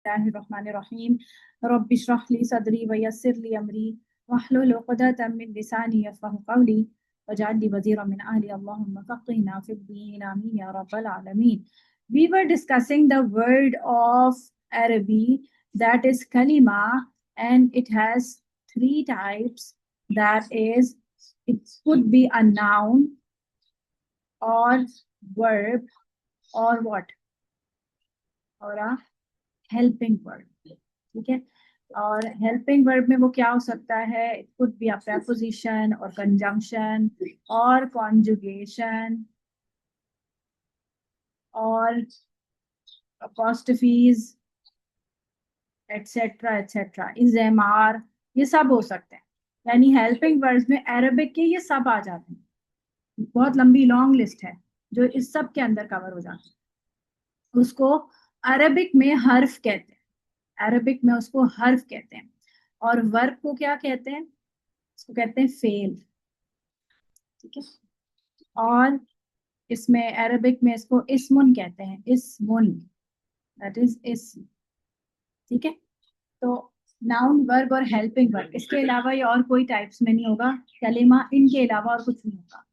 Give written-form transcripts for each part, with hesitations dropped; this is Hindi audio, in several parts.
बिस्मिल्लाहिर्रहमानिर्रहीम रब्बि इश्रह ली सदरी व यस्सिर ली अमरी वहलुल उक़दतम मिन लिसानी यफ़क़हू क़ौली वजअल ली वज़ीरन मिन अहली अल्लाहुम्मा फ़क़्हिना फ़िद्दीन आमीन या रब्बल आलमीन. We were discussing the word of Arabic, that is kalima, and it has three types. That is, it could be a noun or verb or what? Or a helping verb. ठीक है. और हेल्पिंग वर्ब में वो क्या हो सकता है? It could be a preposition और कंजंक्शन और कॉन्जुगेशन और apostrophes एटसेट्रा एटसेट्रा, इज़ेमार, ये सब हो सकते हैं. यानी हेल्पिंग वर्ब्स में अरबिक के ये सब आ जाते हैं. बहुत लंबी लॉन्ग लिस्ट है जो इस सब के अंदर कवर हो जाती है. उसको अरबिक में हर्फ कहते हैं. अरबिक में उसको हर्फ कहते हैं. और वर्ब को क्या कहते हैं? इसको कहते हैं फेल. ठीक है. और इसमें अरबिक में इसको इस्मुन कहते हैं. इस्मुन, दैट इज इस्म. ठीक है. तो नाउन वर्ब और हेल्पिंग वर्ब, इसके अलावा ये और कोई टाइप्स में नहीं होगा. कलिमा इनके अलावा और कुछ नहीं होगा.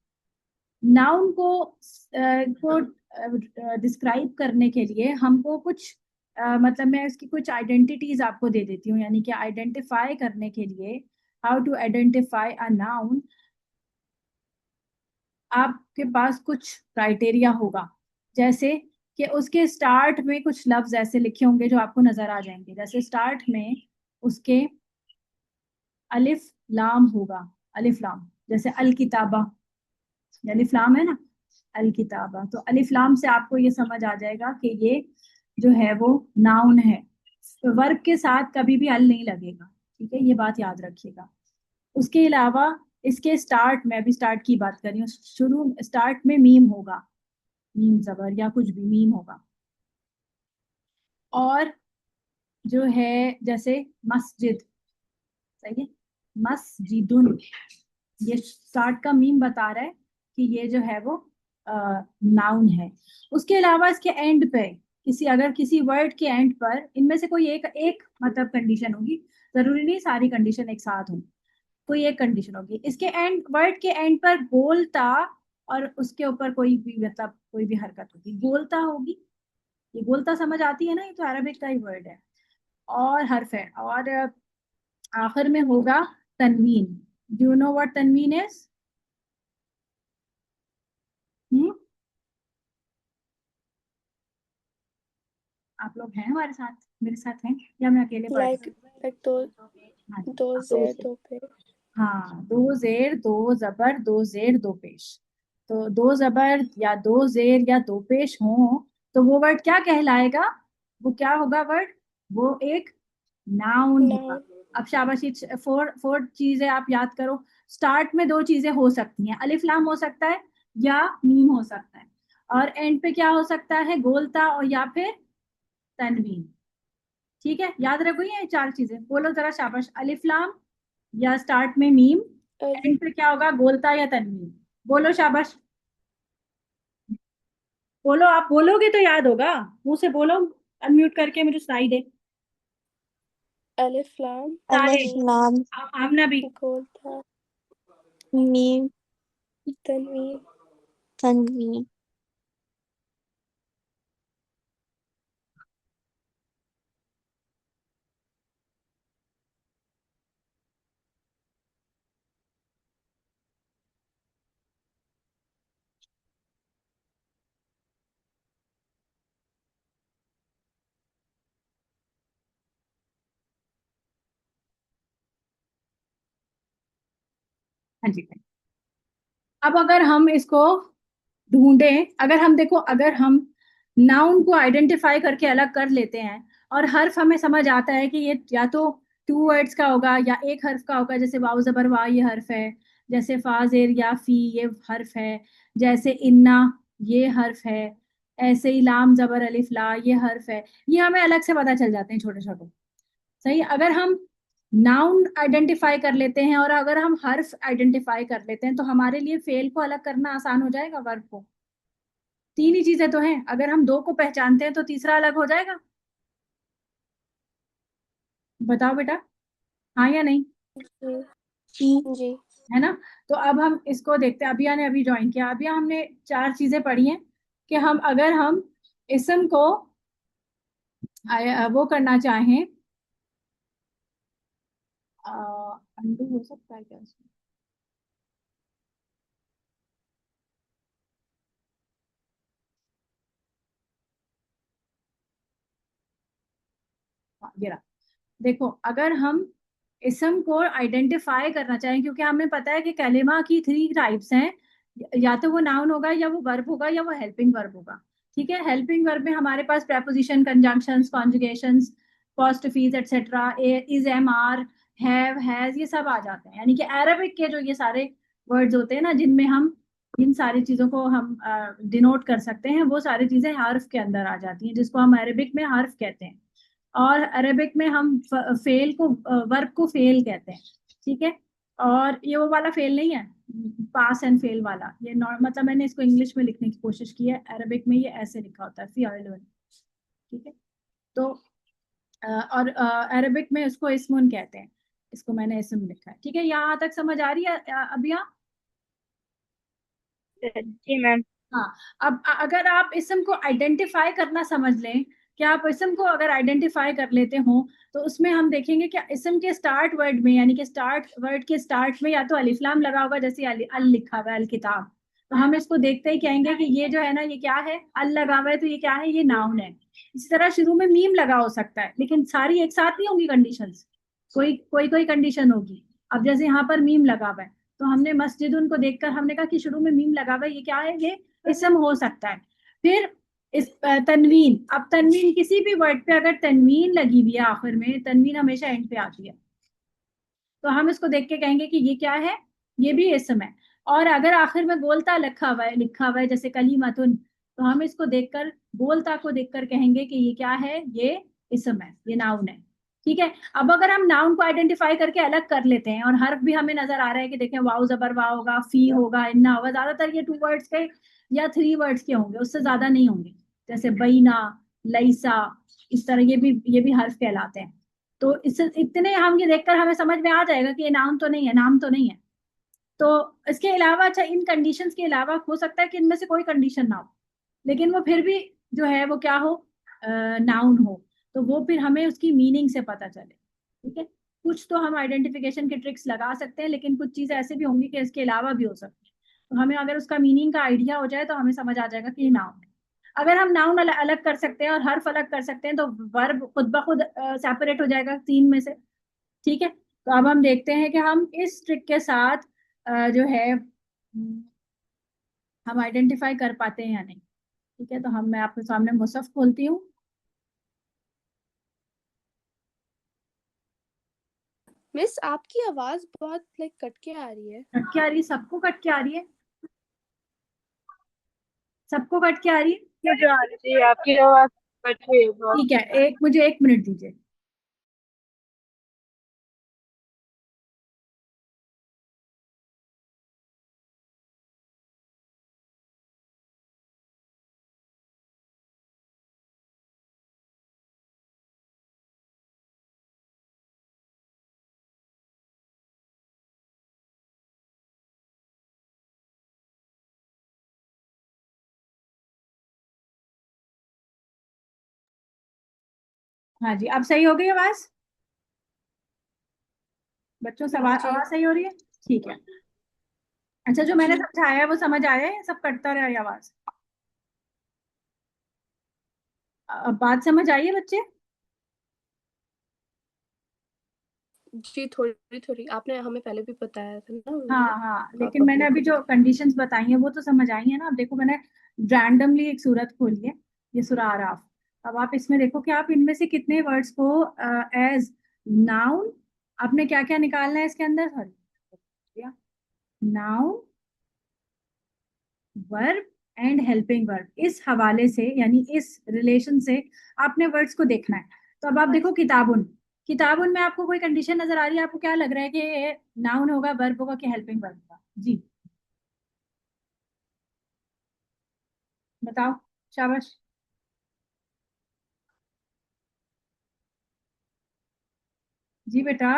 नाउन को डिस्क्राइब करने के लिए हमको कुछ मतलब मैं इसकी कुछ आइडेंटिटीज आपको दे देती हूँ. यानी कि आइडेंटिफाई करने के लिए, how to identify a noun, आपके पास कुछ क्राइटेरिया होगा. जैसे कि उसके स्टार्ट में कुछ लफ्ज ऐसे लिखे होंगे जो आपको नजर आ जाएंगे. जैसे स्टार्ट में उसके अलिफ लाम होगा. अलिफ लाम, जैसे अल किताबा, अलिफ लाम है ना, अल किताबा. तो अलिफ लाम से आपको ये समझ आ जाएगा कि ये जो है वो नाउन है. तो वर्ब के साथ कभी भी अल नहीं लगेगा. ठीक है, ये बात याद रखिएगा. उसके अलावा इसके स्टार्ट में, अभी स्टार्ट की बात कर रही हूँ, शुरू स्टार्ट में मीम होगा. मीम जबर या कुछ भी मीम होगा. और जो है जैसे मस्जिद, सही है, मस्जिदुन, ये स्टार्ट का मीम बता रहा है कि ये जो है वो नाउन है. उसके अलावा इसके एंड पे अगर किसी वर्ड के एंड पर इनमें से कोई एक एक मतलब कंडीशन होगी. जरूरी नहीं सारी कंडीशन एक साथ हो, कोई एक कंडीशन होगी. इसके एंड, वर्ड के एंड पर बोलता और उसके ऊपर कोई भी मतलब कोई भी हरकत होगी, बोलता होगी. ये बोलता समझ आती है ना, ये तो अरबिक का ही वर्ड है. और हर्फ है. और आखिर में होगा तनवीन. डू यू नो व्हाट तनवीन इज? आप लोग हैं हमारे साथ, मेरे साथ हैं, या मैं अकेले पढ़ रही लाइक दो हूँ? दो जेर दो पे. हाँ, दो जेर दो जबर दो जेर दो पेश. तो दो जबर या दो जेर या दो पेश हो तो वो वर्ड क्या कहलाएगा? वो क्या होगा वर्ड? वो एक नाउन होगा. नाउन. अब शाबाशी, फोर फोर चीजें आप याद करो. स्टार्ट में दो चीजें हो सकती हैं, अलिफ लाम हो सकता है या मीम हो सकता है. और एंड पे क्या हो सकता है? गोलता और या फिर तनवीन. ठीक है, याद रखो ये चार चीजें. बोलो जरा शाबाश. अलिफ लाम या स्टार्ट में मीम, एंड पे क्या होगा? गोलता या तनवीन. बोलो शाबाश. बोलो, आप बोलोगे तो याद होगा. मुंह से बोलो, अनम्यूट करके मुझे सुनाई दे. अलिफ लाम सारे. अलिफ लाम आमना भी. गोलता मीम तनवीन. तनवीन. हाँ जी. अब अगर हम इसको ढूंढें, अगर हम देखो, अगर हम नाउन को आइडेंटिफाई करके अलग कर लेते हैं और हर्फ हमें समझ आता है कि ये या तो टू वर्ड्स का होगा या एक हर्फ का होगा. जैसे वाव जबर वाह, ये हर्फ है. जैसे फाजेर या फी, ये हर्फ है. जैसे इन्ना, ये हर्फ है. ऐसे ही लाम जबर अलिफ ला, ये हर्फ है. ये हमें अलग से पता चल जाते हैं छोटे छोटे. सही. अगर हम नाउन आइडेंटिफाई कर लेते हैं और अगर हम हर्फ आइडेंटिफाई कर लेते हैं तो हमारे लिए फेल को अलग करना आसान हो जाएगा. वर्ब को तीन ही चीजें तो हैं, अगर हम दो को पहचानते हैं तो तीसरा अलग हो जाएगा. बताओ बेटा, हाँ या नहीं? जी जी जी। है ना? तो अब हम इसको देखते हैं। अभिया ने अभी ज्वाइन किया। अभिया, हमने चार चीजें पढ़ी हैं कि हम अगर हम इसम को वो करना चाहें, अंडू हो सकता है क्या इसमें? हाँ, ये रहा। देखो, अगर हम इसम को आइडेंटिफाई करना चाहें, क्योंकि हमें पता है कि कलिमा की थ्री टाइप्स हैं, या तो वो नाउन होगा, या वो वर्ब होगा, या वो हेल्पिंग वर्ब होगा। ठीक है, हेल्पिंग वर्ब में हमारे पास preposition, conjunctions, conjugations, postfix etcetera, is, am, are, has, ये सब आ जाते हैं। यानी कि अरबिक के जो ये सारे वर्ड्स होते हैं ना, जिनमें हम इन सारी चीजों को हम डिनोट कर सकते हैं, वो सारी चीजें हर्फ के अंदर आ जाती हैं, जिसको हम अरबिक में हर्फ कहते हैं। और अरेबिक में हम फेल को, वर्ब को फेल कहते हैं। ठीक है, और ये वो वाला फेल नहीं है, पास एंड फेल वाला। ये मतलब मैंने इसको इंग्लिश में लिखने की कोशिश की है, अरेबिक में ये ऐसे लिखा होता है, फियल। ठीक है, तो और अरेबिक में उसको इस्मुन कहते हैं। इसको मैंने इसम लिखा है। ठीक है, यहाँ तक समझ आ रही है अभी? जी मैम। हाँ। अब अगर आप इसम को आइडेंटिफाई करना समझ लें, कि आप इसम को अगर आइडेंटिफाई कर लेते हो, तो उसमें हम देखेंगे कि इसम के स्टार्ट वर्ड में, यानी कि स्टार्ट वर्ड के स्टार्ट में या तो अलिफ्लाम लगा होगा, जैसे अल लिखा हुआ है, अल किताब। तो हम इसको देखते ही कहेंगे कि ये जो है ना, ये क्या है, अल लगा हुआ है, तो ये क्या है, ये नाउन है। इसी तरह शुरू में मीम लगा हो सकता है, लेकिन सारी एक साथ नहीं होंगी कंडीशंस, कोई कोई कोई कंडीशन होगी। अब जैसे यहाँ पर मीम लगा हुआ है, तो हमने मस्जिद उनको देखकर हमने कहा कि शुरू में मीम लगा हुआ है, ये क्या है, ये इसम हो सकता है। फिर इस तनवीन, अब तनवीन, किसी भी वर्ड पे अगर तनवीन लगी हुई है आखिर में, तनवीन हमेशा एंड पे आती है, तो हम इसको देख के कहेंगे कि ये क्या है, ये भी इसम है। और अगर आखिर में गोलता लिखा हुआ है जैसे कलीमतुन, तो हम इसको देखकर, गोलता को देखकर कहेंगे कि ये क्या है, ये इसम है, ये नाउन है। ठीक है, अब अगर हम नाउन को आइडेंटिफाई करके अलग कर लेते हैं, और हर्फ भी हमें नजर आ रहा है कि देखें, वाव जबर वाह होगा, फी होगा, इन्ना होगा, ज्यादातर ये टू वर्ड्स के या थ्री वर्ड्स के होंगे, उससे ज्यादा नहीं होंगे। जैसे बैना, लईसा, इस तरह ये भी हर्फ कहलाते हैं। तो इससे इतने हम ये देखकर हमें समझ में आ जाएगा कि ये नाम तो नहीं है, नाम तो नहीं है। तो इसके अलावा, अच्छा, इन कंडीशंस के अलावा हो सकता है कि इनमें से कोई कंडीशन ना हो, लेकिन वो फिर भी जो है वो क्या हो, नाउन हो। तो वो फिर हमें उसकी मीनिंग से पता चले। ठीक है, कुछ तो हम आइडेंटिफिकेशन के ट्रिक्स लगा सकते हैं, लेकिन कुछ चीजें ऐसे भी होंगी कि इसके अलावा भी हो सकती है। तो हमें अगर उसका मीनिंग का आइडिया हो जाए, तो हमें समझ आ जाएगा कि ये नाउन है। अगर हम नाउन अलग कर सकते हैं और हर्फ अलग कर सकते हैं, तो वर्ब खुद ब खुद सेपरेट हो जाएगा तीन में से। ठीक है, तो अब हम देखते हैं कि हम इस ट्रिक के साथ जो है हम आइडेंटिफाई कर पाते हैं या नहीं। ठीक है, तो मैं आपके सामने मुसहफ खोलती हूँ। मिस, आपकी आवाज बहुत कट के आ रही है। कट के आ रही है? सबको कट के आ रही है? सबको कट के आ रही है? मुझे आ रही थी आपकी आवाज कट रही है बहुत। ठीक है, मुझे 1 मिनट दीजिए। हाँ जी, अब सही हो गई आवाज? बच्चों से आवाज जी आवाज सही हो रही है? ठीक है। अच्छा, जो मैंने जी समझाया है वो समझ आया है? सब कटता रहा है आवाज? अब बात समझ आई है बच्चे? जी, थोड़ी थोड़ी आपने हमें पहले भी बताया था ना हाँ उन्होंने। हाँ, आप लेकिन अब मैंने मेरे अभी को जो बता। कंडीशंस बताई हैं वो तो समझ आई है ना। अब देखो, मैंने रैंडमली एक सूरत खोली है, ये सूरह आराफ। अब आप इसमें देखो कि आप इनमें से कितने वर्ड्स को एज नाउन, आपने क्या क्या निकालना है इसके अंदर, sorry, noun, verb and helping verb, इस हवाले से, यानी इस रिलेशन से आपने वर्ड्स को देखना है। तो अब आप देखो, किताबुन, किताबुन में आपको कोई कंडीशन नजर आ रही है? आपको क्या लग रहा है कि नाउन होगा, वर्ब होगा, कि हेल्पिंग वर्ब होगा? जी बताओ, शाबाश। जी बेटा,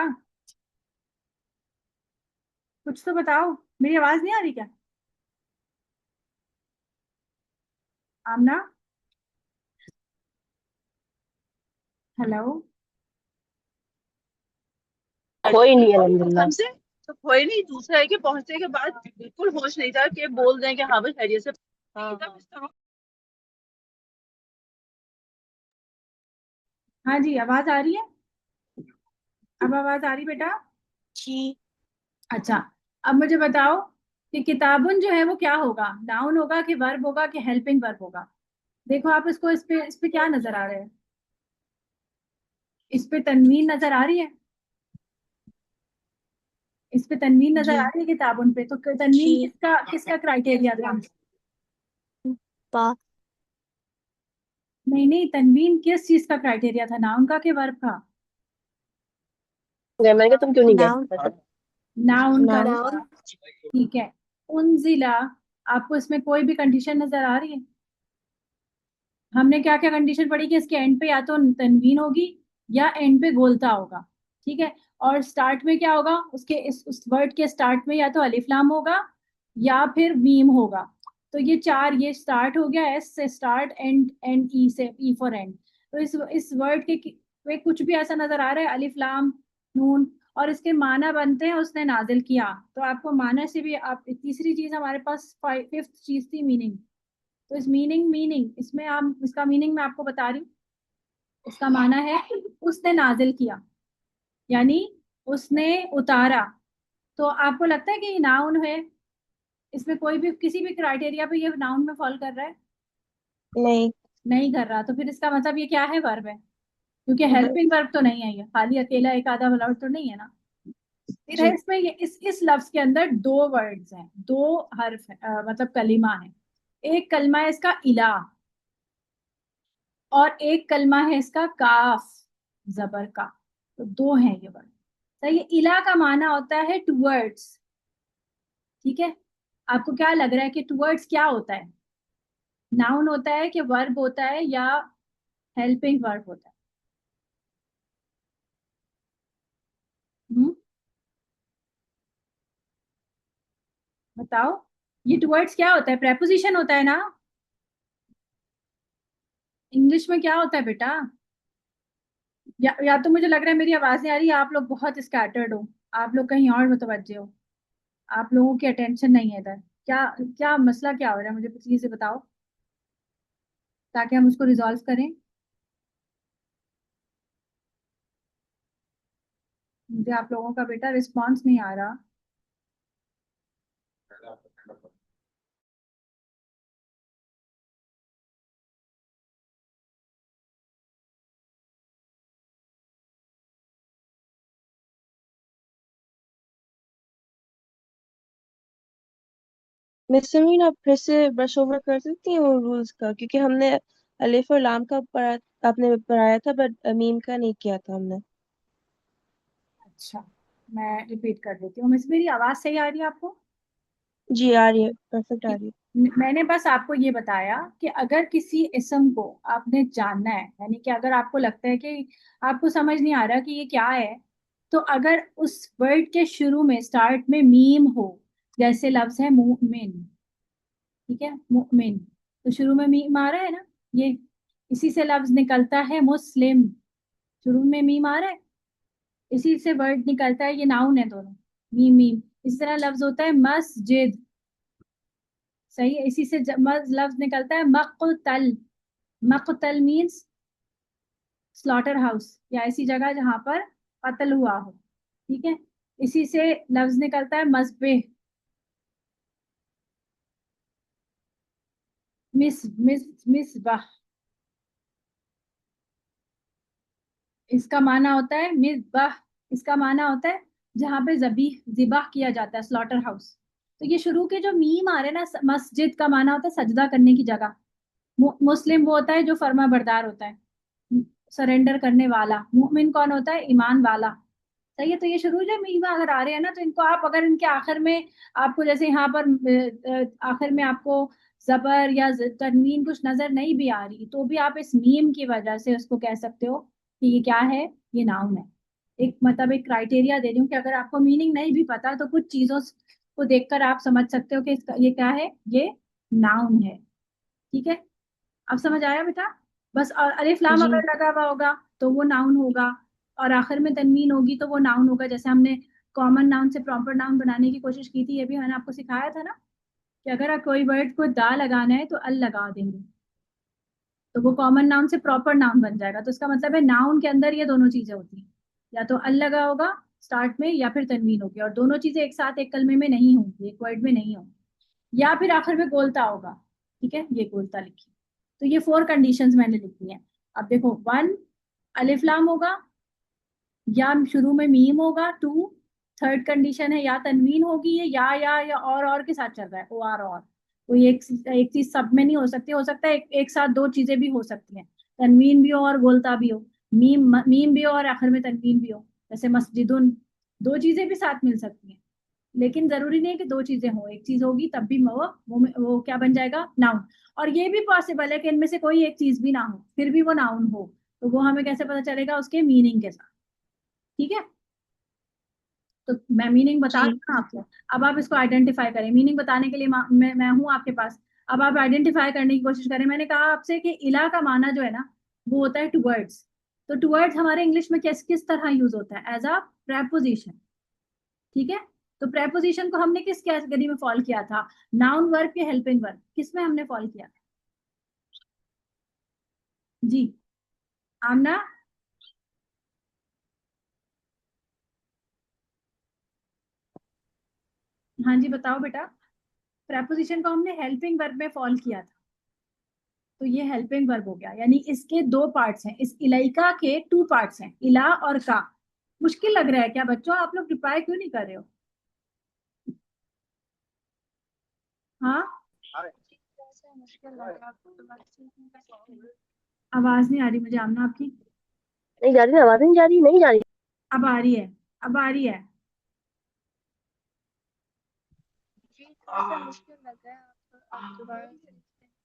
कुछ तो बताओ, मेरी आवाज नहीं आ रही क्या? आमना, हेलो। कोई नहीं है अल्हम्दुलिल्लाह हमसे। तो कोई नहीं, दूसरा है कि पहुंचने के बाद बिल्कुल होश नहीं था कि बोल दें कि हाँ बस खैरियत से। हाँ हाँ। हाँ जी, आवाज आ रही है? अब आवाज आ रही बेटा? जी। अच्छा, अब मुझे बताओ कि किताबुन जो है वो क्या होगा, नाउन होगा कि वर्ब होगा कि हेल्पिंग वर्ब होगा? देखो आप इसको, इस पे क्या नजर आ रहा है? इस पे तनवीन नजर आ रही है? इस पे तनवीन नजर जी। आ रही है किताबुन पे, तो तनवीन जी। किसका किसका क्राइटेरिया था? बा नहीं नहीं, तनवीन किस चीज का क्राइटेरिया था, नाउन का कि वर्ब का? मैंने कहा तुम क्यों नहीं नाउन। गए। नाउन का नाउन। था। ठीक है। उनजिला, आपको इसमें कोई भी कंडीशन नजर आ रही है? हमने क्या क्या कंडीशन पढ़ी कि इसके एंड पे या तो तनवीन होगी या एंड पे गोलता होगा। ठीक है। और स्टार्ट में क्या होगा, उसके उस वर्ड के स्टार्ट में या तो अलिफ लाम होगा या फिर मीम होगा। तो ये चार, ये स्टार्ट हो गया, एस से स्टार्ट, एंड एंड ई से, ई फॉर एंड। तो इस वर्ड के पे कुछ भी ऐसा नजर आ रहा है, अलिफ लाम नून, और इसके माना बनते हैं उसने नाजिल किया। तो आपको माना से भी, आप तीसरी चीज हमारे पास, फिफ्थ चीज थी मीनिंग। तो इस मीनिंग इसमें आप, इसका मीनिंग मैं आपको बता रही हूँ। इसका माना है उसने नाजिल किया, यानी उसने उतारा। तो आपको लगता है कि ये नाउन है? इसमें कोई भी किसी भी क्राइटेरिया पे ये नाउन में फॉल कर रहा है? नहीं। नहीं कर रहा, तो फिर इसका मतलब ये क्या है, वर्ब है। क्योंकि हाँ, हेल्पिंग वर्ब तो नहीं है, ये खाली अकेला एक आधा वर्ड तो नहीं है ना। फिर है जी। इसमें, ये इस लफ्ज के अंदर दो वर्ड्स हैं, दो हर्फ है, मतलब कलिमा है। एक कलमा है इसका इला, और एक कलमा है इसका काफ जबर का। तो दो हैं ये वर्ड। सही है। इला का माना होता है टूवर्ड्स। ठीक है। आपको क्या लग रहा है कि टूवर्ड्स क्या होता है? नाउन होता है कि वर्ब होता है या हेल्पिंग वर्ब होता है? हम्म, बताओ। ये टूवर्ड्स क्या होता है, प्रेपोजिशन होता है ना? इंग्लिश में क्या होता है बेटा? या तो मुझे लग रहा है मेरी आवाज नहीं आ रही, आप लोग बहुत स्कैटर्ड हो, आप लोग कहीं और मुतवज्जे हो, आप लोगों की अटेंशन नहीं है इधर। क्या क्या मसला क्या हो रहा है, मुझे प्लीज से बताओ, ताकि हम उसको रिजॉल्व करें। मुझे आप लोगों का बेटा रिस्पॉन्स नहीं आ रहा। मिस समीन, आप फिर से ब्रश ओवर कर सकती हैं वो रूल्स का, क्योंकि हमने अलिफ और लाम का पढ़ा, आपने पढ़ाया था, बट मीम का नहीं किया था हमने। अच्छा, मैं रिपीट कर देती हूँ। मिस, मेरी आवाज सही आ रही है आपको? जी आ रही है, परफेक्ट आ कि- रही है। मैंने बस आपको ये बताया कि अगर किसी इसम को आपने जानना है, यानी कि अगर आपको लगता है कि आपको समझ नहीं आ रहा कि ये क्या है, तो अगर उस वर्ड के शुरू में, स्टार्ट में मीम हो, जैसे लफ्ज है मुमिन। ठीक है, मुमिन, तो शुरू में मीम आ रहा है ना, ये इसी से लफ्ज निकलता है मुस्लिम। शुरू में मीम आ रहा है, इसी से वर्ड निकलता है, ये नाउन है दोनों, मीम मीम। इस तरह लफ्ज होता है मस्जिद। सही है, इसी से लफ्ज निकलता है मक़तल। मक़तल मीन्स स्लॉटर हाउस, या ऐसी जगह जहां पर कत्ल हुआ हो। ठीक है। इसी से लफ्ज निकलता है मस्बेह। मिस मिस मिसबाह, इसका माना होता है मिसबाह। इसका माना होता है जहां पे जबी जिबाह किया जाता है, स्लॉटर हाउस। तो ये शुरू के जो मीम आ रहे हैं ना, मस्जिद का माना होता है सजदा करने की जगह। मुस्लिम वो होता है जो फर्मा बरदार होता है, सरेंडर करने वाला। मुमिन कौन होता है, ईमान वाला। सही है। तो ये शुरू जो मीम अगर आ रहे हैं ना, तो इनको आप अगर इनके आखिर में, आपको जैसे यहाँ पर आखिर में आपको जबर या तनवीन कुछ नजर नहीं भी आ रही, तो भी आप इस मीम की वजह से उसको कह सकते हो कि ये क्या है, ये नाउन है। एक मतलब एक क्राइटेरिया दे रही हूँ कि अगर आपको मीनिंग नहीं भी पता तो कुछ चीजों को देखकर आप समझ सकते हो कि इसका ये क्या है, ये नाउन है। ठीक है, अब समझ आया बेटा? बस और अलिफ लाम जी अगर लगा हुआ होगा तो वो नाउन होगा, और आखिर में तनवीन होगी तो वो नाउन होगा। जैसे हमने कॉमन नाउन से प्रॉपर नाउन बनाने की कोशिश की थी, ये भी मैंने आपको सिखाया था ना, कि अगर आप कोई वर्ड को दा लगाना है तो अल लगा देंगे तो वो कॉमन नाउन से प्रॉपर नाउन बन जाएगा। तो इसका मतलब है नाउन के अंदर ये दोनों चीजें होती हैं, या तो अल लगा होगा स्टार्ट में या फिर तनवीन होगी, और दोनों चीजें एक साथ एक कलमे में नहीं होंगी, एक वर्ड में नहीं होंगी, या फिर आखिर में गोलता होगा। ठीक है, ये गोलता लिखिए। तो ये 4 कंडीशंस मैंने लिखी हैं। अब देखो, 1 अलिफ लाम होगा, या शुरू में मीम होगा। 2 थर्ड कंडीशन है, या तनवीन होगी, ये या और के साथ चल रहा है, ओ आर और। कोई एक चीज सब में नहीं हो सकती, हो सकता है एक साथ दो चीजें भी हो सकती हैं, तनवीन भी हो और गोलता भी हो, मीम भी हो और आखिर में तनवीन भी हो। जैसे मस्जिदुन, दो चीजें भी साथ मिल सकती हैं, लेकिन जरूरी नहीं कि दो चीजें हो, एक चीज होगी तब भी वो क्या बन जाएगा, नाउन। और ये भी पॉसिबल है कि इनमें से कोई एक चीज भी ना हो फिर भी वो नाउन हो, तो वो हमें कैसे पता चलेगा, उसके मीनिंग के साथ। ठीक है, तो मैं मीनिंग बता जी रही हूँ आपको, अब आप इसको आइडेंटिफाई करें। मीनिंग बताने के लिए मैं हूँ आपके पास। अब आप आइडेंटिफाई करने की कोशिश करें। मैंने कहा आपसे कि इला का माना जो है ना, वो होता है टुवर्ड्स। तो टुवर्ड्स हमारे इंग्लिश में किस किस तरह यूज होता है, एज अ प्रेपोजिशन। ठीक है, तो प्रेपोजिशन को हमने किस कैटेगरी में फॉल किया था, नाउन वर्ब या हेल्पिंग वर्ब, किस में हमने फॉल किया था? जी आमना, हाँ जी बताओ बेटा। प्रेपोजिशन को हमने हेल्पिंग वर्ब में फॉल किया था, तो ये हेल्पिंग वर्ब हो गया। यानी इसके दो पार्ट्स हैं, इस इलाइका के 2 पार्ट्स हैं, इला और का। मुश्किल लग रहा है क्या बच्चों? आप लोग रिप्लाई क्यों नहीं कर रहे हो? हाँ, आवाज नहीं आ रही मुझे आमना आपकी। नहीं जा रही, आवाज नहीं जा रही, नहीं जा रही। अब आ रही है, अब आ रही है।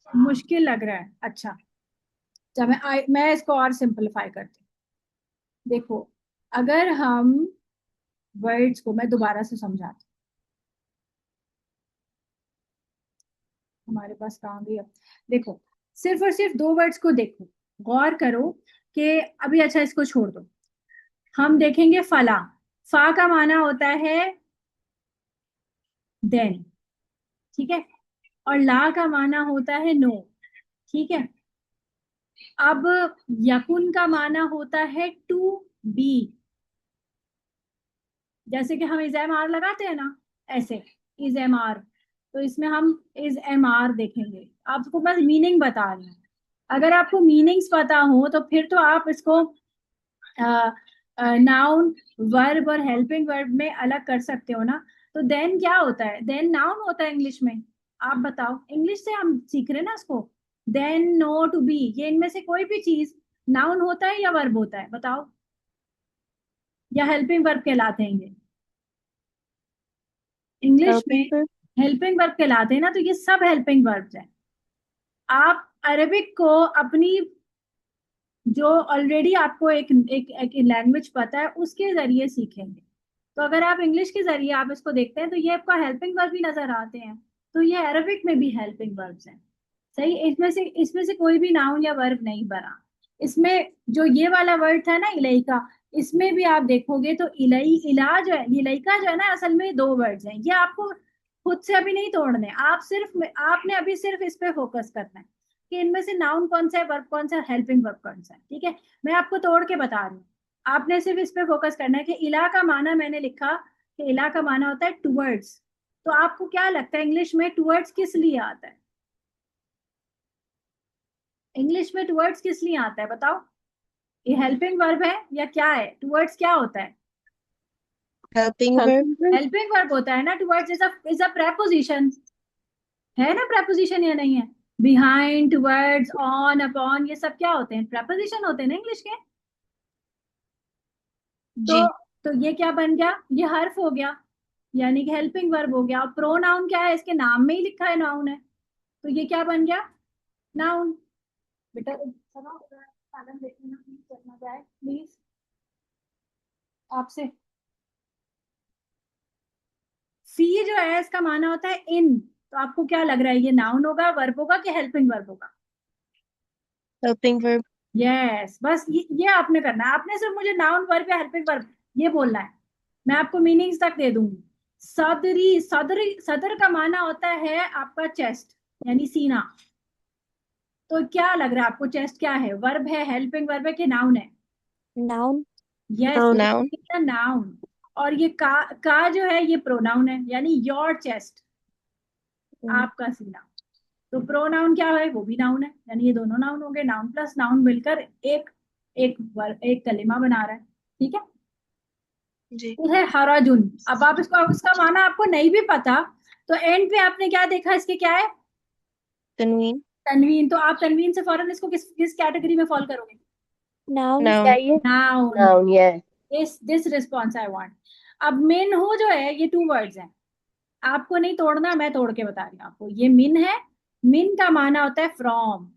मुश्किल लग रहा है, अच्छा। जब मैं इसको और सिंपलीफाई करती हूँ। देखो, अगर हम वर्ड्स को, मैं दोबारा से समझाती हूँ, हमारे पास कहाँ गई अब। देखो, सिर्फ और सिर्फ 2 वर्ड्स को देखो, गौर करो कि अभी, अच्छा इसको छोड़ दो, हम देखेंगे फला। फा का माना होता है देन, ठीक है, और ला का माना होता है नो। ठीक है, अब यकुन का माना होता है टू बी। जैसे कि हम इज एम आर लगाते हैं ना, ऐसे इज एम आर, तो इसमें हम इज एम आर देखेंगे। आपको बस मीनिंग बता रही हूँ, अगर आपको मीनिंग्स पता हो तो फिर तो आप इसको नाउन वर्ब और हेल्पिंग वर्ब में अलग कर सकते हो ना। तो देन क्या होता है, देन नाउन होता है इंग्लिश में। आप बताओ, इंग्लिश से हम सीख रहे हैं ना इसको। देन, नो, टू बी, ये इनमें से कोई भी चीज नाउन होता है या वर्ब होता है, बताओ, या हेल्पिंग वर्ब कहलाते हैं ये इंग्लिश में? Helping verb. हेल्पिंग वर्ब कहलाते हैं ना, तो ये सब हेल्पिंग वर्ब्स हैं। आप अरेबिक को अपनी, जो ऑलरेडी आपको एक लैंग्वेज पता है उसके जरिए सीखेंगे। तो अगर आप इंग्लिश के जरिए आप इसको देखते हैं तो ये आपका हेल्पिंग वर्ब भी नजर आते हैं, तो ये अरबिक में भी हेल्पिंग वर्ब्स हैं। सही, इसमें से कोई भी नाउन या वर्ब नहीं बना। इसमें जो ये वाला वर्ड था ना इलई का, इसमें भी आप देखोगे तो इलई, इला जो है, इलई का जो है ना, असल में 2 वर्ड्स हैं। ये आपको खुद से अभी नहीं तोड़ने, आप सिर्फ, आपने अभी सिर्फ इस पे फोकस करना है कि इनमें से नाउन कौन सा है, वर्ब कौन सा है, हेल्पिंग वर्ब कौन सा है। ठीक है, मैं आपको तोड़ के बता रही हूँ, आपने सिर्फ इस पे फोकस करना है कि इला का माना मैंने लिखा कि इला का माना होता है टुवर्ड्स। तो आपको क्या लगता है इंग्लिश में टुवर्ड्स किस लिए आता है? इंग्लिश में टुवर्ड्स किस लिए आता है बताओ? ये हेल्पिंग वर्ब है या क्या है? टुवर्ड्स क्या होता है? Helping verb. हेल्पिंग वर्ब होता है ना। टुवर्ड्स इज अ प्रेपोजिशन, है ना प्रेपोजिशन या नहीं है? बिहाइंड, टुवर्ड्स, ऑन, अपॉन, ये सब क्या होते हैं, प्रेपोजिशन होते हैं ना इंग्लिश के। तो जी तो ये क्या बन गया, ये हर्फ हो गया, यानी कि हेल्पिंग वर्ब हो गया। और प्रोनाउन क्या है, इसके नाम में ही लिखा है नाउन है, तो ये क्या बन गया, नाउन। बेटा सालन देखना प्लीज, करना जाए प्लीज। आपसे। सी जो है इसका माना होता है इन, तो आपको क्या लग रहा है, ये नाउन होगा, वर्ब होगा कि हेल्पिंग वर्ब होगा? Helping verb. यस, बस ये आपने करना है। आपने सिर्फ मुझे नाउन वर्ब या हेल्पिंग वर्ब ये बोलना है, मैं आपको मीनिंग्स तक दे दूंगी। सदरी, सदरी, सदर का माना होता है आपका चेस्ट यानी सीना। तो क्या लग रहा है आपको, चेस्ट क्या है, वर्ब है, हेल्पिंग वर्ब है कि नाउन है? नाउन। Yes, noun. नाउन। और ये का जो है ये प्रोनाउन है, यानी योर चेस्ट, आपका सीना। तो प्रोनाउन क्या है, वो भी नाउन है, यानी ये दोनों नाउन हो गए। नाउन प्लस नाउन मिलकर एक एक एक कलिमा बना रहा है। ठीक है, जी। ये है हराजुन। अब आप इसका माना आपको नहीं भी पता, तो एंड पे आपने क्या देखा, इसके क्या है, तनवीन। तनवीन। तो आप तनवीन से फौरन इसको किस किस कैटेगरी में फॉल करोगे? Noun noun. चाहिए। Noun. Noun yes. This response I want. अब मिन हु जो है ये 2 वर्ड्स हैं, आपको नहीं तोड़ना, मैं तोड़ के बता रही हूँ आपको। ये मिन है, मिन का माना होता है फ्रॉम,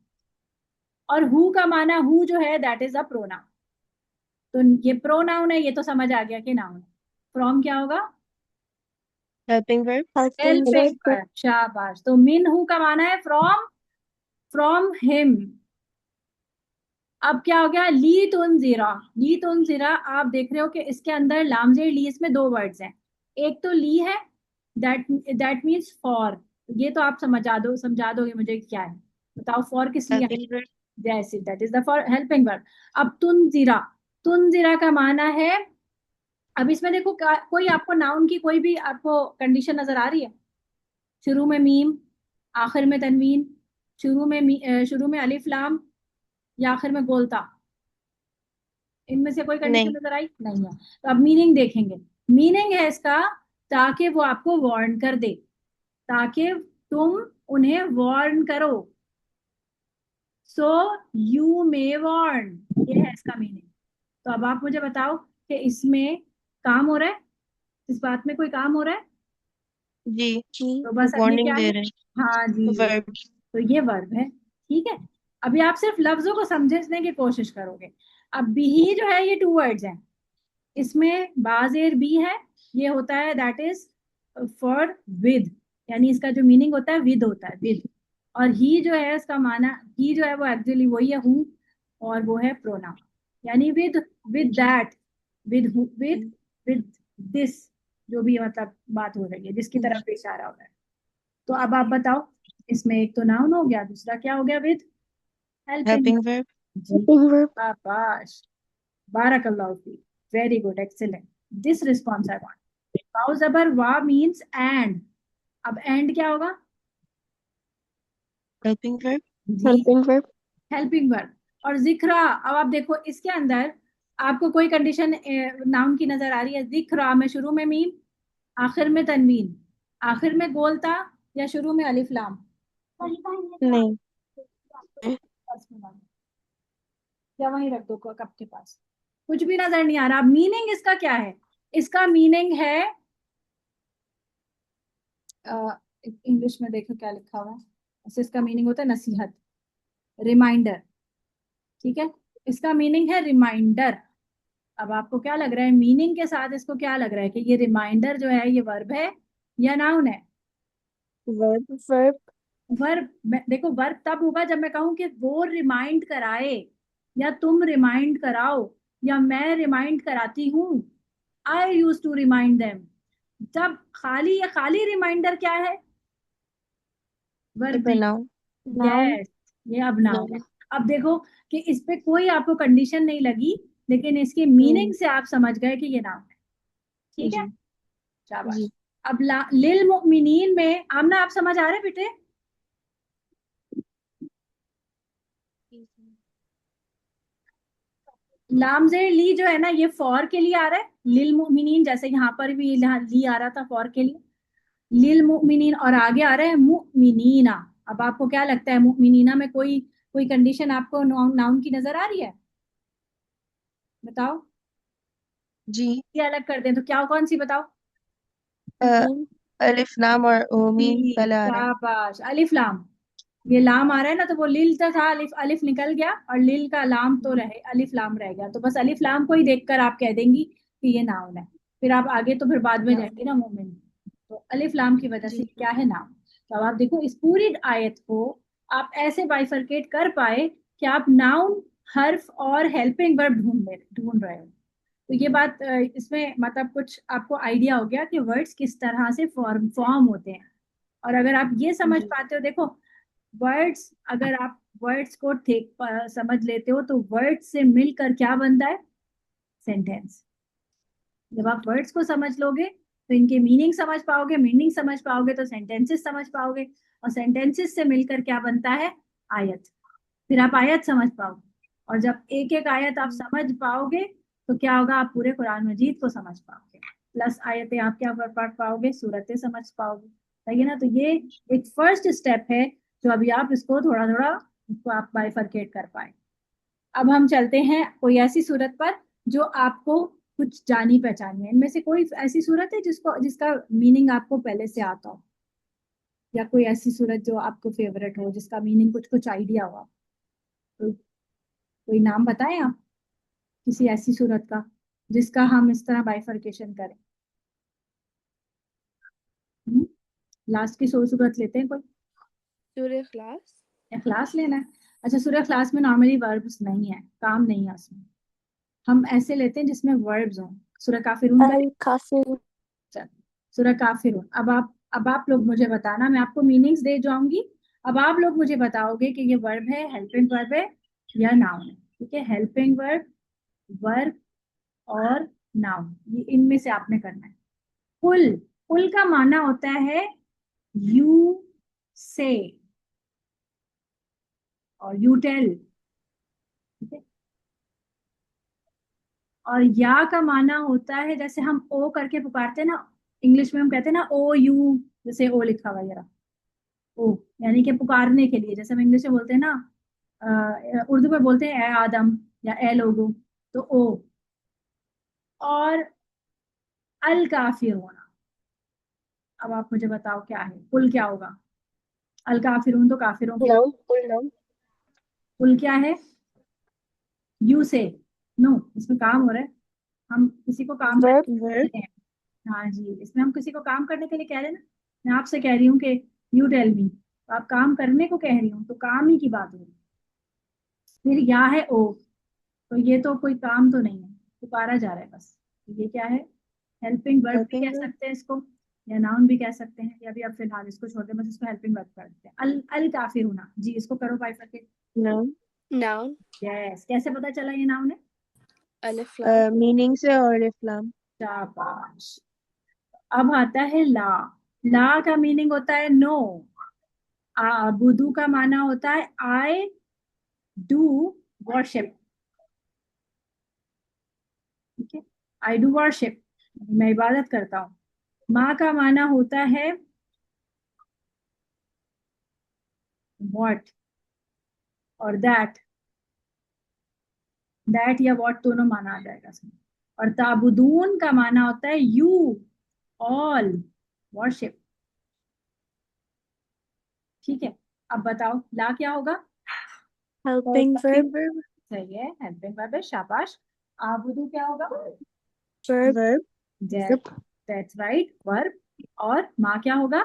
और हु का माना, हु जो है दैट इज अ प्रोनाउन। तो ये प्रोनाउन है, ये तो समझ आ गया कि नाउन है। फ्रॉम क्या होगा, helping verb. Helping helping verb. Verb. शाबाश। तो मिन हु का माना है फ्रॉम, फ्रॉम हिम। अब क्या हो गया, ली तुन जीरा। ली तुन जीरा, आप देख रहे हो कि इसके अंदर लामजेर ली, इसमें 2 वर्ड्स हैं। एक तो ली है, दैट दैट मीन्स फॉर। ये तो आप समझा दोगे मुझे क्या है, बताओ फॉर किस लिए है? Helping verb. जैसे that is the for helping verb. अब तुनजीरा, तुनजीरा का माना है, अब इसमें देखो कोई आपको नाउन की कोई भी आपको कंडीशन नजर आ रही है? शुरू में मीम, आखिर में तनवीन, शुरू में अलिफ लाम, या आखिर में गोलता, इनमें से कोई कंडीशन नहीं। नजर आई नहीं है? तो अब मीनिंग देखेंगे। मीनिंग है इसका, ताकि वो आपको वार्न कर दे, ताकि तुम उन्हें वार्न करो। सो यू मे वार्न, ये है इसका मीनिंग। तो अब आप मुझे बताओ कि इसमें काम हो रहा है, इस बात में कोई काम हो रहा है? जी। तो बस अब ये वार्निंग क्या दे है, रहे हाँ जी, हैं। वर्ब। तो ये वर्ब है। ठीक है, अभी आप सिर्फ लफ्जों को समझने की कोशिश करोगे। अब भी जो है ये 2 वर्ड्स हैं, इसमें बाजेर बी है, ये होता है दैट इज फॉर विद, यानी इसका जो मीनिंग होता है विद होता है, विद। और ही जो है इसका माना, ही जो है वो एक्चुअली वही है हूँ, और वो है प्रोनाउन, यानी with, with that, with, with, with this, जो भी मतलब बात हो रही है, जिसकी तरफ इशारा हो रहा है। तो अब आप बताओ, इसमें एक तो नाउन हो गया, दूसरा क्या हो गया, विद हेल्पिंग। Helping verb. जी, हेल्पिंग वर्ब। शाबाश, बारकल्लाहु फीक, very good, excellent. This response I want. वाव जबर वा मींस एंड। अब एंड क्या होगा? Helping verb. जी, हेल्पिंग वर्ब। Helping verb. और जिक्रा, अब आप देखो इसके अंदर आपको कोई कंडीशन नाउन की नजर आ रही है? जिक्रा में शुरू में मीम, आखिर में तनवीन, आखिर में गोलता, या शुरू में अलिफ लाम? नहीं। या वहीं रख दो कप के पास, कुछ भी नजर नहीं आ रहा। मीनिंग इसका क्या है? इसका मीनिंग है, इंग्लिश में देखो क्या लिखा हुआ है, ऐसे इसका मीनिंग होता है नसीहत, रिमाइंडर। ठीक है, इसका मीनिंग है रिमाइंडर। अब आपको क्या लग रहा है, मीनिंग के साथ इसको क्या लग रहा है कि ये रिमाइंडर जो है ये वर्ब है या नाउन है? वर्ब। वर्ब। वर्ब। देखो वर्ब तब होगा जब मैं कहूं कि वो रिमाइंड कराए, या तुम रिमाइंड कराओ, या मैं रिमाइंड कराती हूँ, आई यूज टू रिमाइंड देम। जब खाली या खाली रिमाइंडर क्या है, वर्ब नहीं। नाउन। नाउन। यस, ये अब नाउन है। अब देखो कि इस पे कोई आपको कंडीशन नहीं लगी, लेकिन इसके मीनिंग से आप समझ गए कि ये नाउन है। ठीक है, जी। शाबाश। जी। अब लिल मुमिनीन में आमना, आप समझ आ रहे बेटे? लामजेर ली जो है ना, ये फॉर के लिए आ रहा है, लिल मुमिनीन, जैसे यहाँ पर भी ली आ रहा था फॉर के लिए, लिल मुमिनीन, और आगे आ रहा है मुमिनीना। अब आपको क्या लगता है, मुमिनीना में कोई कोई कंडीशन आपको नाउन की नजर आ रही है? बताओ, जी। ये अलग कर दें तो क्या, कौन सी बताओ? मीम। अलिफ लाम और मीम जी, पहले आ रहा है। शाबाश, अलिफ लाम। ये लाम आ रहा है ना, तो वो लिल तो था, अलिफ अलिफ निकल गया, और लिल का लाम तो रहे, अलिफ लाम रह गया। तो बस अलिफ लाम को ही देखकर आप कह देंगी कि ये नाउन है। फिर आप आगे तो फिर बाद में नाउन। जाएंगे ना मोमेंट। तो अलिफ लाम की वजह से जी क्या है, नाउन। तो अब आप देखो इस पूरी आयत को आप ऐसे बाइफरकेट कर पाए कि आप नाउन, हर्फ और हेल्पिंग वर्ब ढूंढ रहे हो। तो ये बात इसमें मतलब कुछ आपको आइडिया हो गया कि वर्ड्स किस तरह से फॉर्म होते हैं। और अगर आप ये समझ जी पाते हो, देखो वर्ड्स, अगर आप वर्ड्स को ठीक समझ लेते हो तो वर्ड्स से मिलकर क्या बनता है, सेंटेंस। जब आप वर्ड्स को समझ लोगे तो इनके मीनिंग समझ पाओगे, मीनिंग समझ पाओगे तो सेंटेंसेस समझ पाओगे, और सेंटेंसेस से मिलकर क्या बनता है, आयत। फिर आप आयत समझ पाओगे, और जब एक एक आयत आप समझ पाओगे तो क्या होगा, आप पूरे कुरान मजीद को समझ पाओगे। प्लस आयतें आप क्या पढ़ पाओगे, सूरतें समझ पाओगे। सही है ना। तो ये एक फर्स्ट स्टेप है जो अभी आप इसको थोड़ा थोड़ा इसको आप बाइफरकेट कर पाए। अब हम चलते हैं कोई ऐसी सूरत पर जो आपको कुछ जानी पहचानी है। इनमें से कोई ऐसी सूरत है जिसका मीनिंग आपको पहले से आता हो, या कोई ऐसी सूरत जो आपको फेवरेट हो, जिसका मीनिंग कुछ कुछ आइडिया हो। तो कोई नाम बताएं आप किसी ऐसी सूरत का जिसका हम इस तरह बाइफरकेशन करें। लास्ट की सूरत लेते हैं कोई। सूर्य क्लास। इखलास लेना है। अच्छा, सूरह इखलास में नॉर्मली वर्ब्स नहीं है, काम नहीं है उसमें। हम ऐसे लेते हैं जिसमें वर्ब्स हों। सूरह काफिरून का, Al-Kafirun. सूरह काफिरून। अब आप लोग मुझे बताना, मैं आपको मीनिंग्स दे जाऊंगी। अब आप लोग मुझे बताओगे कि ये वर्ब है, हेल्पिंग वर्ब है या नाउन है। ठीक है, हेल्पिंग वर्ब, वर्ब और नाउन, ये इनमें से आपने करना है। कुल, कुल का माना होता है यू से और यू टेल। ठीक है, और या का माना होता है, जैसे हम ओ करके पुकारते हैं ना, इंग्लिश में हम कहते हैं ना ओ यू, जैसे ओ लिखा हुआ जरा, ओ यानी कि पुकारने के लिए। जैसे हम इंग्लिश में बोलते हैं ना, उर्दू में बोलते हैं ए आदम या ए लोगो, तो ओ। और अल काफिर होना, अब आप मुझे बताओ क्या है, कुल क्या होगा। अल काफिरून तो काफिरों के लिए। नाउन फुल नाउन कुल क्या है, यू से। नो, इसमें काम हो रहा है, हम किसी को काम Verb. वर्ब करते हैं। हाँ जी, इसमें हम किसी को काम करने के लिए कह रहे हैं ना। मैं आपसे कह रही हूँ कि यू टेल मी, तो आप काम करने को कह रही हूँ, तो काम ही की बात हो रही है। फिर या है ओ, तो ये तो कोई काम तो नहीं है, पुकारा जा रहा है बस। तो ये क्या है, हेल्पिंग वर्ब भी हेल्पिंग कह वर्ब सकते हैं इसको, या नाउन भी कह सकते हैं, या भी आप फिलहाल इसको छोड़ दें, बस इसको हेल्पिंग वर्ब कर देते हैं। अल अल काफिर होना जी, इसको करो बाइफरकेट। Noun noun. यस, कैसे पता चला ये नाउन है। अलिफ लाम। मीनिंग से और इफ्लाम शाबाश। अब आता है ला। ला का मीनिंग होता है नो। बुदू का माना होता है आई डू वर्शिप। ठीक है, आई डू वर्शिप, मैं इबादत करता हूँ। माँ का माना होता है व्हाट और दैट। दैट या व्हाट दोनों माना आ जाएगा इसमें। और ताबुदून का माना होता है यू ऑल वर्शिप। ठीक है, अब बताओ ला क्या होगा। Helping verb. हेल्पिंग वर्ब सही है, हेल्पिंग वर्ब है, शाबाश। आबुदू क्या होगा, Verb. Verb that's right, verb. और माँ क्या होगा,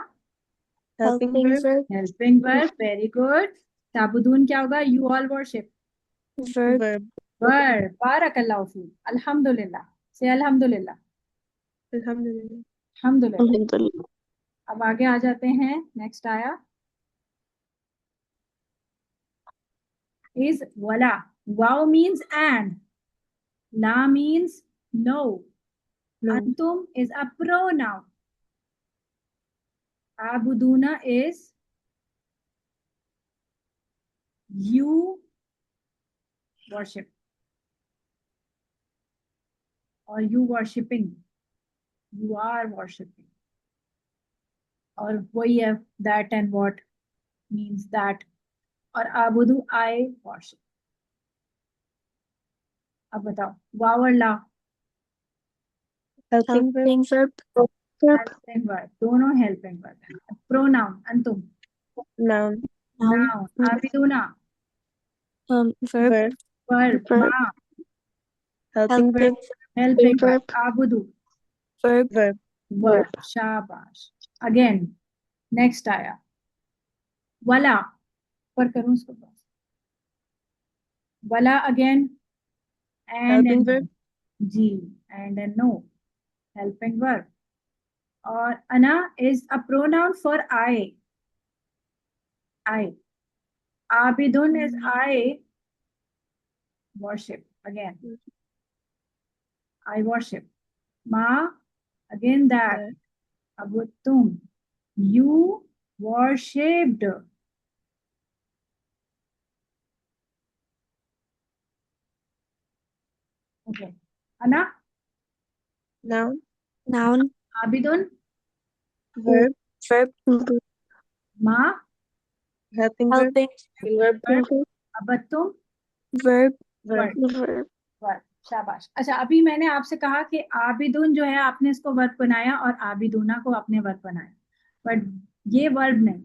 helping Helping verb verb. Helping verb, very good. ताबुदून क्या होगा, you all worship, Verb. Verb verb. बारकल्लाहु फीक, अल्हम्दुलिल्लाह, से अल्हम्दुलिल्लाह, अल्हम्दुलिल्लाह अल्हम्दुलिल्लाह। Alhamdulillah. अब आगे आ जाते हैं, नेक्स्ट आया is wala. Wow means and, la means no, no antum is a pronoun, abuduna is you worship or you worshipping, you are worshipping। और वही है that and what means that, और आबुदू I worship। अब बताओ वाव और ला, helping verb Helping verb. Verb. Helping verb, दोनों हेल्पिंग वर्ब है। प्रोनाउन अंतुम, नाउन Noun. नाउन आबिदूना, Verb. Verb verb Verb. माँ, helping Helping verb helping verb, Verb. आबुदू Verb. verb, वर्ब, शाबाश। अगेन नेक्स्ट आया वला, पर करूं उसको बस, वला again, and helping and verb, जी, एंड नो, हेल्पिंग वर्ब। और अना is a pronoun for I, I. आबिदुन is I worship, again I worship। Ma, again that, that, अब तुम, you worshipped। okay, Ana, noun, Noun. Abidun, verb, Verb. Ma, helping verb, Helping. verb, verb, Verb. abattum, Verb. verb, verb, Verb. शाबाश। अच्छा, अभी मैंने आपसे कहा कि आबिदुन जो है आपने इसको वर्ब बनाया और आबिदुना को आपने वर्ब बनाया, बट ये वर्ब नहीं,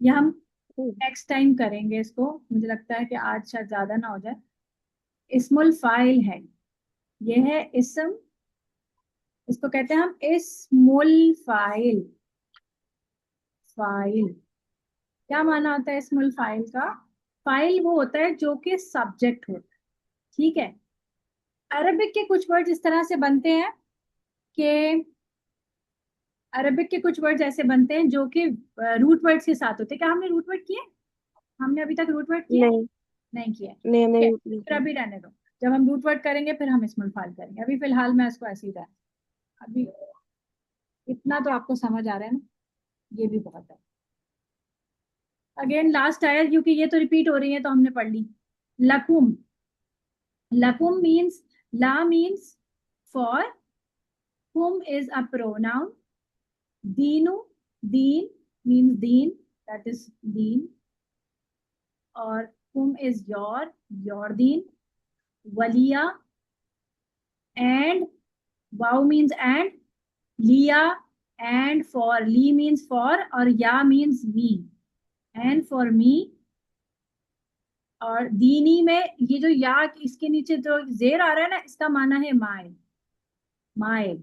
ये हम नेक्स्ट टाइम करेंगे इसको। मुझे लगता है कि आज शायद ज्यादा ना हो जाए। इस्मुल फाइल है, ये है इस्म, इसको कहते हैं हम इस्मुल फाइल। फाइल क्या माना होता है इस्मुल फाइल का? फाइल वो होता है जो कि सब्जेक्ट होता है, ठीक है। अरबिक के कुछ वर्ड इस तरह से बनते हैं कि अरबिक के कुछ वर्ड ऐसे बनते हैं जो कि रूट वर्ड्स के साथ होते हैं। क्या हमने रूट वर्ड किए? हमने अभी तक रूट वर्ड किए? नहीं, नहीं किए, नहीं हमने ठीक है, root नहीं फिर किया। अभी रहने दो। जब हम रूट वर्ड करेंगे फिर हम इस्मुल फाइल करेंगे। अभी फिलहाल मैं इसको ऐसे ही रहने, अभी इतना तो आपको समझ आ रहा है ना, ये भी बहुत है। अगेन लास्ट आया, क्योंकि ये तो रिपीट हो रही है तो हमने पढ़ ली। लकुम, लकुम मीन्स, ला मीन्स फॉर, कुम is a pronoun, दीनु, Deen means Deen, that is दीन, और कुम इज योर दीन, वलिया, एंड, वाउ मीन्स एंड, लिया, एंड फॉर, ली मीन्स फॉर, और या means me, and for me. और दीनी में ये जो या इसके नीचे जो जेर आ रहा है ना, इसका माना है माए, माए,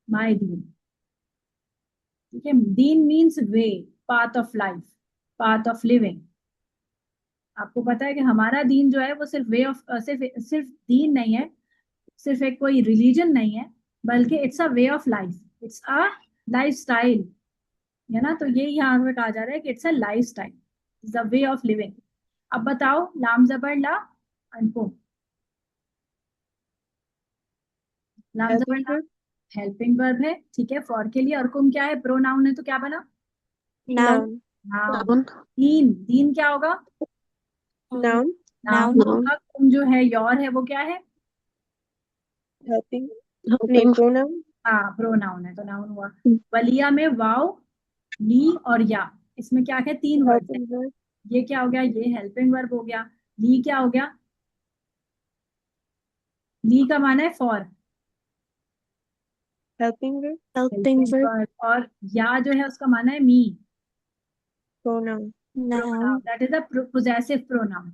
माए दीन, ठीक है। दीन means way, path of life, path of living. आपको पता है कि हमारा दीन जो है वो सिर्फ वे ऑफ, सिर्फ सिर्फ दीन नहीं है, सिर्फ एक कोई रिलीजन नहीं है, बल्कि it's a way of life, it's a life style, है ना। तो ये यहाँ पे कहा जा रहा है कि it's a life style, it's a way of living. अब बताओ, लाम जबर ला, अनकुम, लाम जबर helping ला verb, हेल्पिंग वर्ब है, ठीक है, फॉर के लिए। और कुम क्या है? प्रोनाउन है, तो क्या बना? Noun. हाँ, दीन, दीन क्या होगा? noun, noun Noun. होगा। कुम जो है योर है, वो क्या है? helping, नहीं pronoun, हाँ, प्रोनाउन है तो नाउन हुआ। वलिया में वाव, ली और या, इसमें क्या है? तीन वर्ड है। helping verb, ये क्या हो गया? ये हेल्पिंग वर्ब हो गया। ली क्या हो गया? ली का माना है for, helping verb, Helping verb. Verb, और या जो है उसका माना है मी, pronoun, pronoun, Noun. That is a possessive pronoun.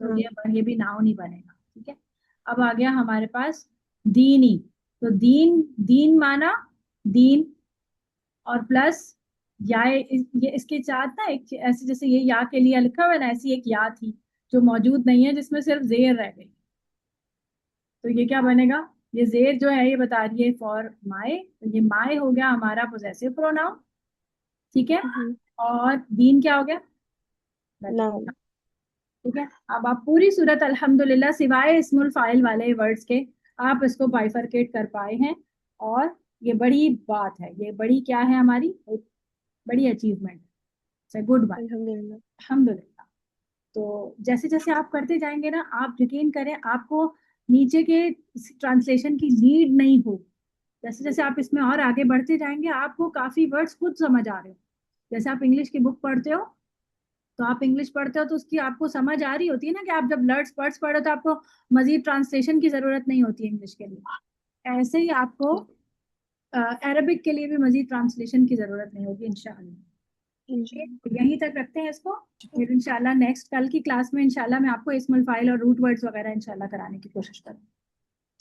तो ये भी नाउन ही बनेगा, ठीक है। अब आ गया हमारे पास दीनी, तो दीन, दीन माना दीन, और प्लस या, ये इसके साथ ना एक ऐसे, जैसे ये या के लिए लिखा हुआ है ना, ऐसी एक या थी जो मौजूद नहीं है, जिसमें सिर्फ जेर रह गई। तो ये क्या बनेगा? ये जेर जो है ये बता रही है फॉर माए, तो ये माए हो गया हमारा पोजेसिव प्रोनाउन, ठीक है। और दीन क्या हो गया? noun, ठीक है। अब आप पूरी सूरत अल्हम्दुलिल्लाह सिवाय इस्मुल फाइल वाले वर्ड्स के आप इसको बाइफरकेट कर पाए हैं, और ये बड़ी बात है, ये बड़ी क्या है हमारी, एक बड़ी अचीवमेंट, गुड बात, alhamdulillah, अल्हम्दुलिल्लाह। तो जैसे जैसे आप करते जाएंगे ना, आप यकीन करें आपको नीचे के ट्रांसलेशन की नीड नहीं हो। जैसे जैसे आप इसमें और आगे बढ़ते जाएंगे, आपको काफी वर्ड्स खुद समझ आ रहे हो। जैसे आप इंग्लिश की बुक पढ़ते हो, तो आप इंग्लिश पढ़ते हो तो उसकी आपको समझ आ रही होती है ना, कि आप जब लर्ड्स वर्ड्स पढ़ो तो आपको मजीद ट्रांसलेशन की जरूरत नहीं होती इंग्लिश के लिए। ऐसे ही आपको अरबिक के लिए भी मजीद ट्रांसलेशन की जरूरत नहीं होगी इंशाअल्लाह। inshallah, तो यहीं तक रखते हैं इसको, फिर इंशाल्लाह नेक्स्ट कल की क्लास में इंशाल्लाह मैं आपको इस्मुल फाइल और रूट वर्ड्स वगैरह इंशाल्लाह कराने की कोशिश करूँ,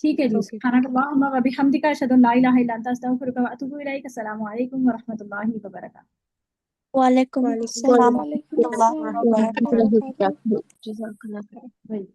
ठीक है जी। Okay. सुब्हानकल्लाहुम्मा व बिहम्दिका अशहदु अन ला इलाहा इल्ला अंता अस्तगफिरुका व अतूबु इलैक। अस्सलामु अलैकुम व रहमतुल्लाहि व बरकातुहू। वालेकुम वालेकुम सलाम अस्सलाम व रहमतुल्लाहि व बरकातुहू। जज़ाकल्लाह खैर। वही।